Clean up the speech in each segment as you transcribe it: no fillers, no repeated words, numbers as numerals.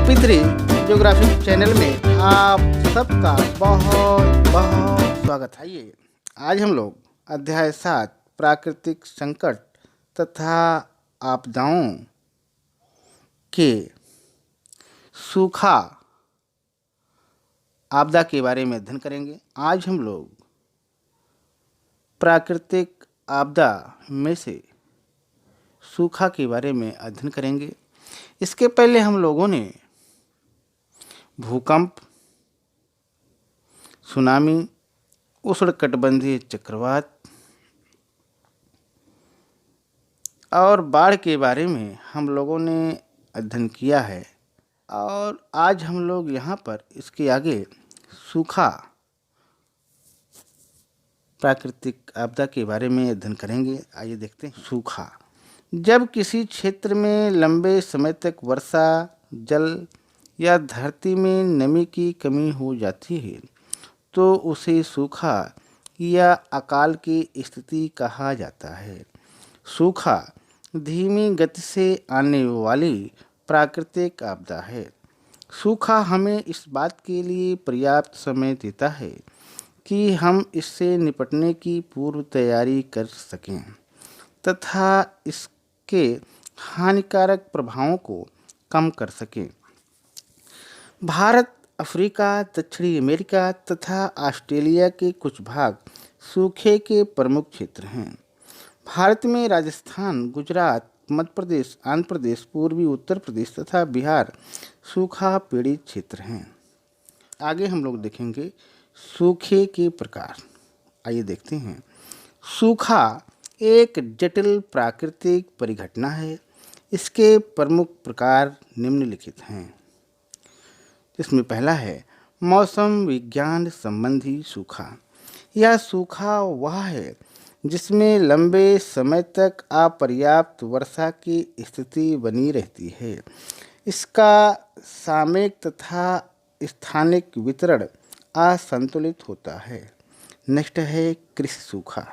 कपित्री geographic channel में आप सबका बहुत बहुत स्वागत है। आइए आज हम लोग अध्याय 7 प्राकृतिक संकट तथा आपदाओं के सूखा आपदा के बारे में अध्ययन करेंगे। आज हम लोग प्राकृतिक आपदा में से सूखा के बारे में अध्ययन करेंगे। इसके पहले हम लोगों ने भूकंप, सुनामी, उष्णकटिबंधीय चक्रवात और बाढ़ के बारे में हम लोगों ने अध्ययन किया है और आज हम लोग यहाँ पर इसके आगे सूखा प्राकृतिक आपदा के बारे में अध्ययन करेंगे। आइए देखते हैं। सूखा जब किसी क्षेत्र में लंबे समय तक वर्षा जल या धरती में नमी की कमी हो जाती है तो उसे सूखा या अकाल की स्थिति कहा जाता है। सूखा धीमी गति से आने वाली प्राकृतिक आपदा है। सूखा हमें इस बात के लिए पर्याप्त समय देता है कि हम इससे निपटने की पूर्व तैयारी कर सकें तथा इसके हानिकारक प्रभावों को कम कर सकें। भारत, अफ्रीका, दक्षिणी अमेरिका तथा ऑस्ट्रेलिया के कुछ भाग सूखे के प्रमुख क्षेत्र हैं। भारत में राजस्थान, गुजरात, मध्य प्रदेश, आंध्र प्रदेश, पूर्वी उत्तर प्रदेश तथा बिहार सूखा पीड़ित क्षेत्र हैं। आगे हम लोग देखेंगे सूखे के प्रकार। आइए देखते हैं। सूखा एक जटिल प्राकृतिक परिघटना है। इसके प्रमुख प्रकार निम्नलिखित हैं। इसमें पहला है मौसम विज्ञान संबंधी सूखा। यह सूखा वह है जिसमें लंबे समय तक अपर्याप्त वर्षा की स्थिति बनी रहती है। इसका सामयिक तथा स्थानिक वितरण असंतुलित होता है। नेक्स्ट है कृषि सूखा।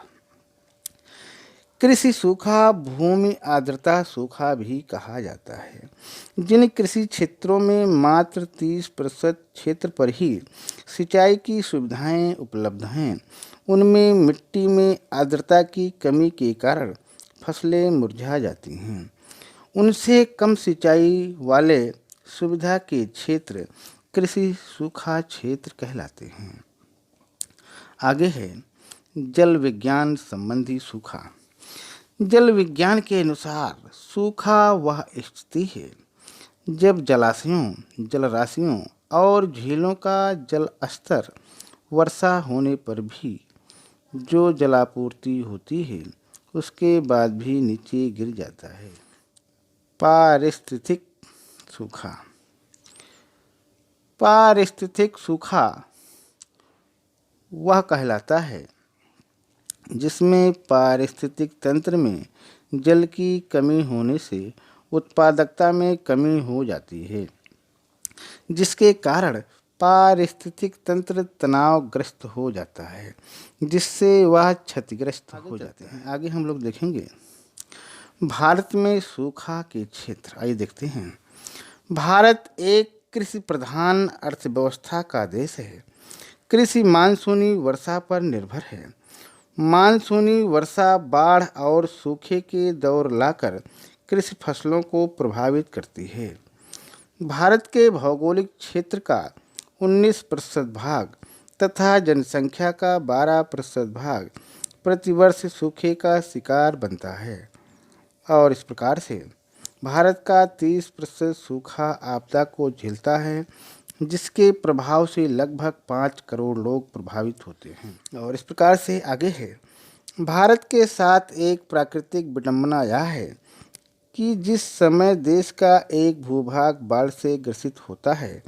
कृषि सूखा भूमि आर्द्रता सूखा भी कहा जाता है। जिन कृषि क्षेत्रों में मात्र 30% क्षेत्र पर ही सिंचाई की सुविधाएं उपलब्ध हैं, उनमें मिट्टी में आर्द्रता की कमी के कारण फसलें मुरझा जाती हैं। उनसे कम सिंचाई वाले सुविधा के क्षेत्र कृषि सूखा क्षेत्र कहलाते हैं। आगे है जल विज्ञान संबंधी सूखा। जल विज्ञान के अनुसार सूखा वह स्थिति है जब जलाशयों, जलराशियों और झीलों का जल स्तर वर्षा होने पर भी जो जलापूर्ति होती है उसके बाद भी नीचे गिर जाता है। पारिस्थितिक सूखा। पारिस्थितिक सूखा वह कहलाता है जिसमें पारिस्थितिक तंत्र में जल की कमी होने से उत्पादकता में कमी हो जाती है, जिसके कारण पारिस्थितिक तंत्र तनावग्रस्त हो जाता है, जिससे वह क्षतिग्रस्त हो जाते हैं। आगे हम लोग देखेंगे भारत में सूखा के क्षेत्र। आइए देखते हैं। भारत एक कृषि प्रधान अर्थव्यवस्था का देश है। कृषि मानसूनी वर्षा पर निर्भर है। मानसूनी वर्षा बाढ़ और सूखे के दौर लाकर कृषि फसलों को प्रभावित करती है। भारत के भौगोलिक क्षेत्र का 19% भाग तथा जनसंख्या का 12% भाग प्रतिवर्ष सूखे का शिकार बनता है और इस प्रकार से भारत का 30% सूखा आपदा को झेलता है, जिसके प्रभाव से लगभग 5 करोड़ लोग प्रभावित होते हैं। और इस प्रकार से आगे है। भारत के साथ एक प्राकृतिक विडंबना यह है कि जिस समय देश का एक भूभाग बाढ़ से ग्रसित होता है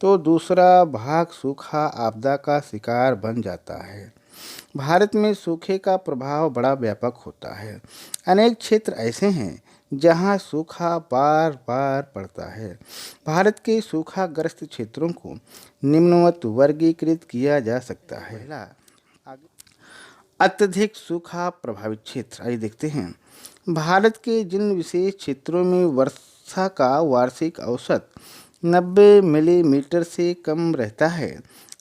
तो दूसरा भाग सूखा आपदा का शिकार बन जाता है। भारत में सूखे का प्रभाव बड़ा व्यापक होता है। अनेक क्षेत्र ऐसे हैं जहां सूखा बार बार पड़ता है। भारत के सूखाग्रस्त क्षेत्रों को निम्नवत वर्गीकृत किया जा सकता है। अत्यधिक सूखा प्रभावित क्षेत्र। आइए देखते हैं। भारत के जिन विशेष क्षेत्रों में वर्षा का वार्षिक औसत 90 मिलीमीटर से कम रहता है।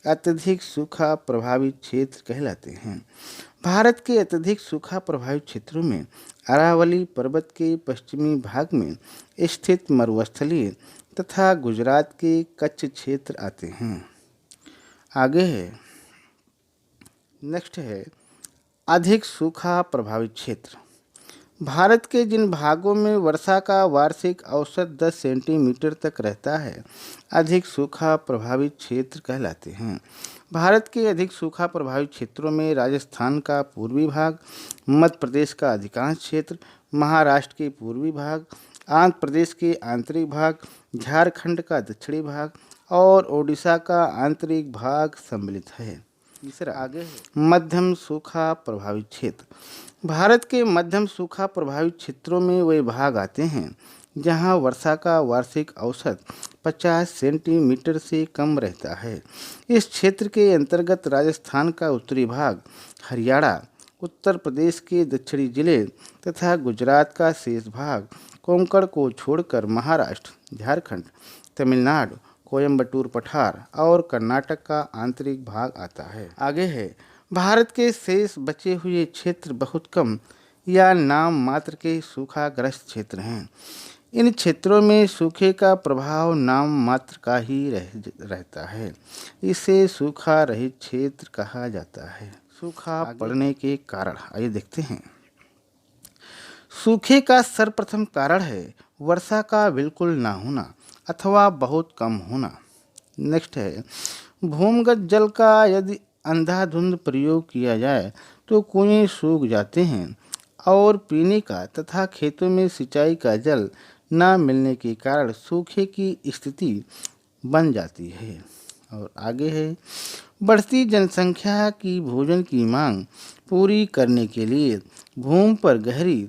अत्यधिक सूखा प्रभावित क्षेत्र कहलाते हैं। भारत के अत्यधिक सूखा प्रभावित क्षेत्रों में अरावली पर्वत के पश्चिमी भाग में स्थित मरुस्थलीय तथा गुजरात के कच्छ क्षेत्र आते हैं। आगे है, नेक्स्ट है अधिक सूखा प्रभावित क्षेत्र। भारत के जिन भागों में वर्षा का वार्षिक औसत 10 सेंटीमीटर तक रहता है, अधिक सूखा प्रभावित क्षेत्र कहलाते हैं। भारत के अधिक सूखा प्रभावित क्षेत्रों में राजस्थान का पूर्वी भाग, मध्य प्रदेश का अधिकांश क्षेत्र, महाराष्ट्र के पूर्वी भाग, आंध्र प्रदेश के आंतरिक भाग, झारखंड का दक्षिणी भाग और ओडिशा का आंतरिक भाग सम्मिलित है। तीसरा आगे है मध्यम सूखा प्रभावित क्षेत्र। भारत के मध्यम सूखा प्रभावित क्षेत्रों में वे भाग आते हैं जहां वर्षा का वार्षिक औसत 50 सेंटीमीटर से कम रहता है। इस क्षेत्र के अंतर्गत राजस्थान का उत्तरी भाग, हरियाणा, उत्तर प्रदेश के दक्षिणी जिले तथा गुजरात का शेष भाग, कोंकण को छोड़कर महाराष्ट्र, झारखंड, तमिलनाडु, कोयम्बटूर पठार और कर्नाटक का आंतरिक भाग आता है। आगे है भारत के शेष बचे हुए क्षेत्र बहुत कम या नाम मात्र के सूखाग्रस्त क्षेत्र हैं। इन क्षेत्रों में सूखे का प्रभाव नाम मात्र का ही रहता है। इसे सूखा रहित क्षेत्र कहा जाता है। सूखा पड़ने के कारण आइए देखते हैं। सूखे का सर्वप्रथम कारण है वर्षा का बिल्कुल ना होना अथवा बहुत कम होना। नेक्स्ट है भूमिगत जल का यदि अंधाधुंध प्रयोग किया जाए तो कुएं सूख जाते हैं और पीने का तथा खेतों में सिंचाई का जल न मिलने के कारण सूखे की स्थिति बन जाती है। और आगे है बढ़ती जनसंख्या की भोजन की मांग पूरी करने के लिए भूमि पर गहरी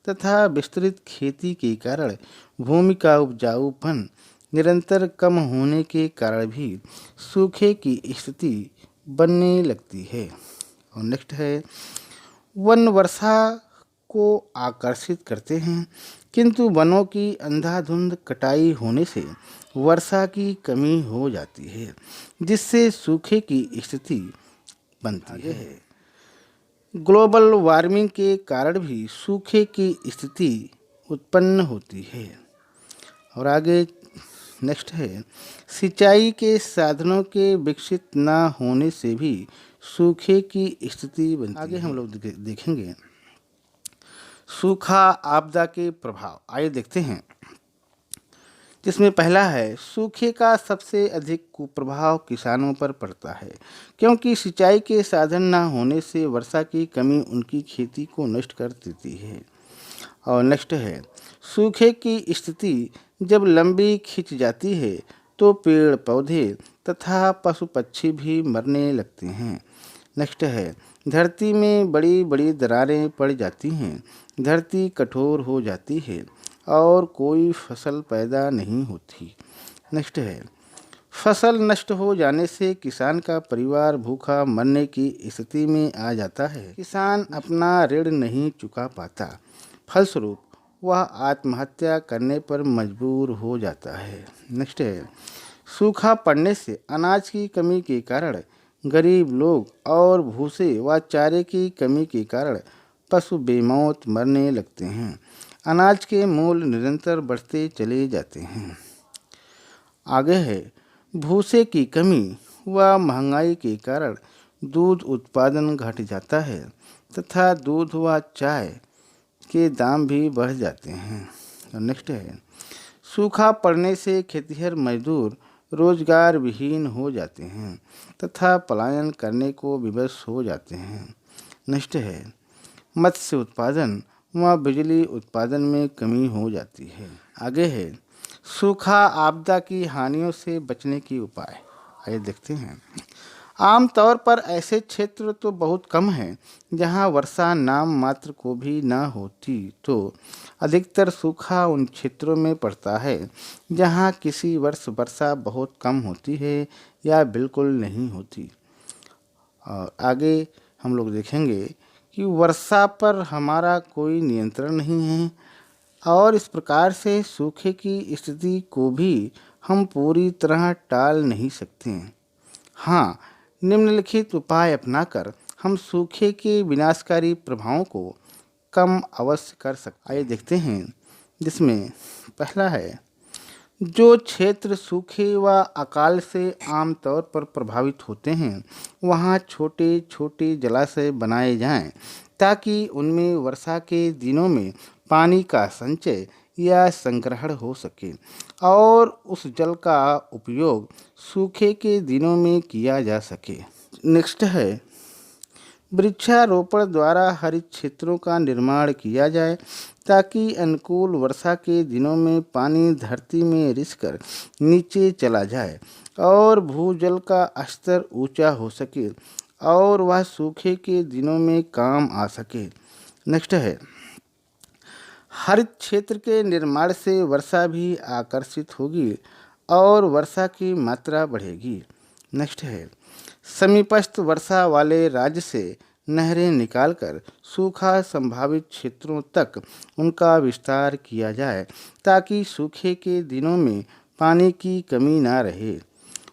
तथा विस्तृत खेती के कारण भूमि का उपजाऊपन निरंतर कम होने के कारण भी सूखे की स्थिति बनने लगती है। और नेक्स्ट है वन वर्षा को आकर्षित करते हैं किंतु वनों की अंधाधुंध कटाई होने से वर्षा की कमी हो जाती है जिससे सूखे की स्थिति बनती है। ग्लोबल वार्मिंग के कारण भी सूखे की स्थिति उत्पन्न होती है। और आगे नेक्स्ट है सिंचाई के साधनों के विकसित न होने से भी सूखे की स्थिति बनती है। आगे हम लोग देखेंगे सूखा आपदा के प्रभाव। आइए देखते हैं जिसमें पहला है सूखे का सबसे अधिक कुप्रभाव किसानों पर पड़ता है क्योंकि सिंचाई के साधन न होने से वर्षा की कमी उनकी खेती को नष्ट कर देती है। और नेक्स्ट है सूखे की स्थिति जब लंबी खिंच जाती है तो पेड़ पौधे तथा पशु पक्षी भी मरने लगते हैं। नेक्स्ट है धरती में बड़ी बड़ी दरारें पड़ जाती हैं, धरती कठोर हो जाती है और कोई फसल पैदा नहीं होती। नेक्स्ट है फसल नष्ट हो जाने से किसान का परिवार भूखा मरने की स्थिति में आ जाता है। किसान अपना ऋण नहीं चुका पाता, फलस्वरूप वह आत्महत्या करने पर मजबूर हो जाता है। नेक्स्ट है सूखा पड़ने से अनाज की कमी के कारण गरीब लोग और भूसे व चारे की कमी के कारण पशु बेमौत मरने लगते हैं। अनाज के मूल्य निरंतर बढ़ते चले जाते हैं। आगे है भूसे की कमी व महंगाई के कारण दूध उत्पादन घट जाता है तथा दूध व चाय के दाम भी बढ़ जाते हैं। और नेक्स्ट है सूखा पड़ने से खेतिहर मजदूर रोजगार विहीन हो जाते हैं तथा पलायन करने को विवश हो जाते हैं। नेक्स्ट है मत्स्य उत्पादन व बिजली उत्पादन में कमी हो जाती है। आगे है सूखा आपदा की हानियों से बचने की उपाय। आइए देखते हैं। आमतौर पर ऐसे क्षेत्र तो बहुत कम हैं जहां वर्षा नाम मात्र को भी न होती, तो अधिकतर सूखा उन क्षेत्रों में पड़ता है जहां किसी वर्ष वर्षा बहुत कम होती है या बिल्कुल नहीं होती। और आगे हम लोग देखेंगे कि वर्षा पर हमारा कोई नियंत्रण नहीं है और इस प्रकार से सूखे की स्थिति को भी हम पूरी तरह टाल नहीं सकते। हाँ, निम्नलिखित उपाय अपनाकर हम सूखे के विनाशकारी प्रभावों को कम अवश्य कर सकते हैं। आइए देखते हैं, जिसमें पहला है, जो क्षेत्र सूखे व अकाल से आमतौर पर प्रभावित होते हैं वहाँ छोटे छोटे जलाशय बनाए जाएं, ताकि उनमें वर्षा के दिनों में पानी का संचय या संग्रहण हो सके और उस जल का उपयोग सूखे के दिनों में किया जा सके। नेक्स्ट है, वृक्षारोपण द्वारा हरित क्षेत्रों का निर्माण किया जाए, ताकि अनुकूल वर्षा के दिनों में पानी धरती में रिसकर नीचे चला जाए और भूजल का स्तर ऊंचा हो सके और वह सूखे के दिनों में काम आ सके। नेक्स्ट है, हरित क्षेत्र के निर्माण से वर्षा भी आकर्षित होगी और वर्षा की मात्रा बढ़ेगी। नेक्स्ट है, समीपस्थ वर्षा वाले राज्य से नहरें निकालकर सूखा संभावित क्षेत्रों तक उनका विस्तार किया जाए, ताकि सूखे के दिनों में पानी की कमी ना रहे।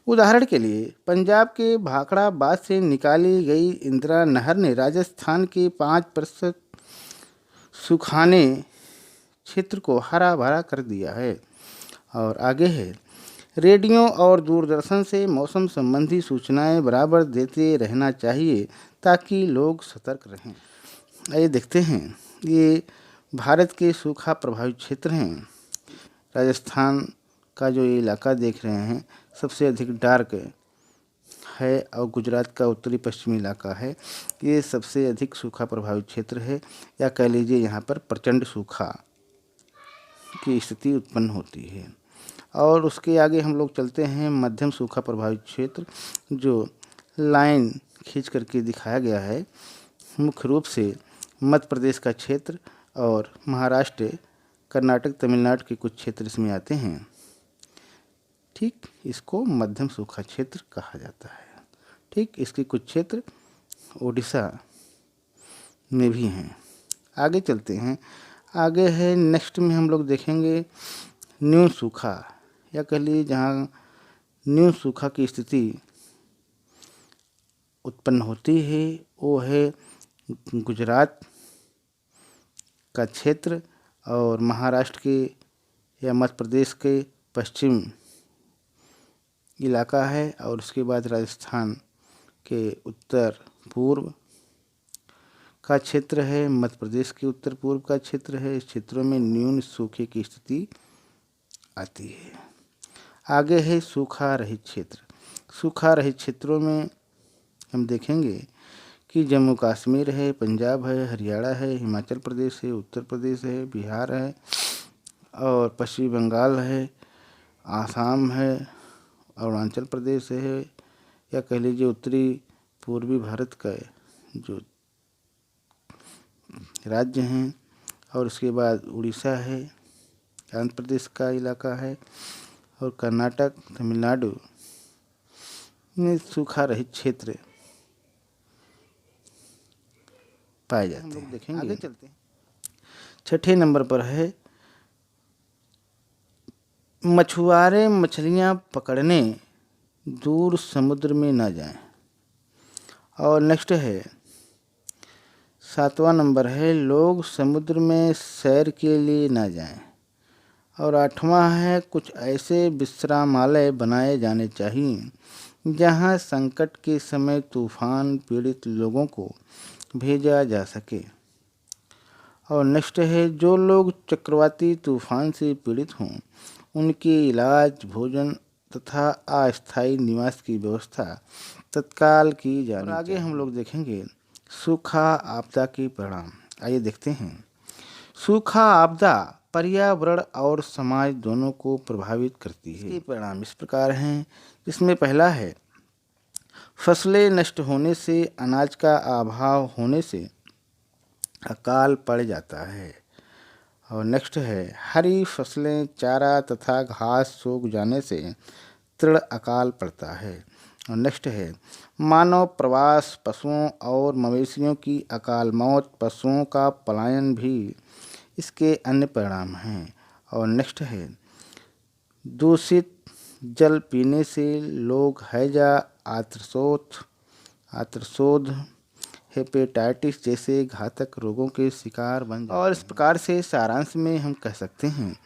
उदाहरण के लिए पंजाब के भाखड़ा बांध से निकाली गई इंदिरा नहर ने राजस्थान के 5% सुखाने क्षेत्र को हरा भरा कर दिया है। और आगे है, रेडियो और दूरदर्शन से मौसम संबंधी सूचनाएं बराबर देते रहना चाहिए, ताकि लोग सतर्क रहें। आइए देखते हैं, ये भारत के सूखा प्रभावित क्षेत्र हैं। राजस्थान का जो ये इलाका देख रहे हैं सबसे अधिक डार्क है और गुजरात का उत्तरी पश्चिमी इलाका है, ये सबसे अधिक सूखा प्रभावित क्षेत्र है, या कह लीजिए यहाँ पर प्रचंड सूखा की स्थिति उत्पन्न होती है। और उसके आगे हम लोग चलते हैं, मध्यम सूखा प्रभावित क्षेत्र, जो लाइन खींच करके दिखाया गया है, मुख्य रूप से मध्य प्रदेश का क्षेत्र और महाराष्ट्र, कर्नाटक, तमिलनाडु के कुछ क्षेत्र इसमें आते हैं। ठीक, इसको मध्यम सूखा क्षेत्र कहा जाता है। ठीक, इसके कुछ क्षेत्र ओडिशा में भी हैं। आगे चलते हैं, आगे है, नेक्स्ट में हम लोग देखेंगे न्यून सूखा, या कह लीजिए जहाँ न्यून सूखा की स्थिति उत्पन्न होती है वो है गुजरात का क्षेत्र और महाराष्ट्र के या मध्य प्रदेश के पश्चिम इलाका है, और उसके बाद राजस्थान के उत्तर पूर्व का क्षेत्र है, मध्य प्रदेश के उत्तर पूर्व का क्षेत्र है। इस क्षेत्रों में न्यून सूखे की स्थिति आती है। आगे है सूखा रहित क्षेत्र। सूखा रहित क्षेत्रों में हम देखेंगे कि जम्मू कश्मीर है, पंजाब है, हरियाणा है, हिमाचल प्रदेश है, उत्तर प्रदेश है, बिहार है और पश्चिम बंगाल है, आसाम है, अरुणाचल प्रदेश है, या कह लीजिए उत्तरी पूर्वी भारत का जो राज्य हैं, और उसके बाद उड़ीसा है, आंध्र प्रदेश का इलाका है, और कर्नाटक, तमिलनाडु में सूखा रहित क्षेत्र पाए जाते हैं। हम लोग देखेंगे, आगे चलते हैं। छठे नंबर पर है, मछुआरे मछलियां पकड़ने दूर समुद्र में न जाएं। और नेक्स्ट है, सातवां नंबर है, लोग समुद्र में सैर के लिए न जाएं। और आठवां है, कुछ ऐसे विश्रामालय बनाए जाने चाहिए जहां संकट के समय तूफान पीड़ित लोगों को भेजा जा सके। और नेक्स्ट है, जो लोग चक्रवाती तूफान से पीड़ित हों उनके इलाज, भोजन तथा अस्थायी निवास की व्यवस्था तत्काल की जानी चाहिए। आगे हम लोग देखेंगे सूखा आपदा के परिणाम। आइए देखते हैं। सूखा आपदा पर्यावरण और समाज दोनों को प्रभावित करती है। इसके परिणाम इस प्रकार हैं, जिसमें पहला है, फसलें नष्ट होने से, अनाज का अभाव होने से अकाल पड़ जाता है। और नेक्स्ट है, हरी फसलें, चारा तथा घास सूख जाने से तृण अकाल पड़ता है। और नेक्स्ट है, मानव प्रवास, पशुओं और मवेशियों की अकाल मौत, पशुओं का पलायन भी इसके अन्य परिणाम हैं। और नेक्स्ट है, दूषित जल पीने से लोग हैजा, आत्रशोथ, हेपेटाइटिस जैसे घातक रोगों के शिकार बन जाते हैं। और इस प्रकार से सारांश में हम कह सकते हैं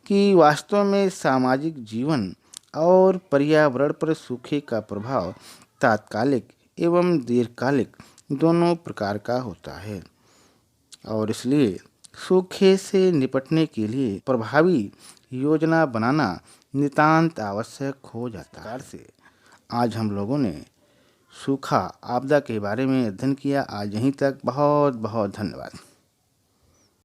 कि वास्तव में सामाजिक जीवन और पर्यावरण पर सूखे का प्रभाव तात्कालिक एवं दीर्घकालिक दोनों प्रकार का होता है और इसलिए सूखे से निपटने के लिए प्रभावी योजना बनाना नितांत आवश्यक हो जाता है। से आज हम लोगों ने सूखा आपदा के बारे में अध्ययन किया। आज यहीं तक। बहुत बहुत धन्यवाद।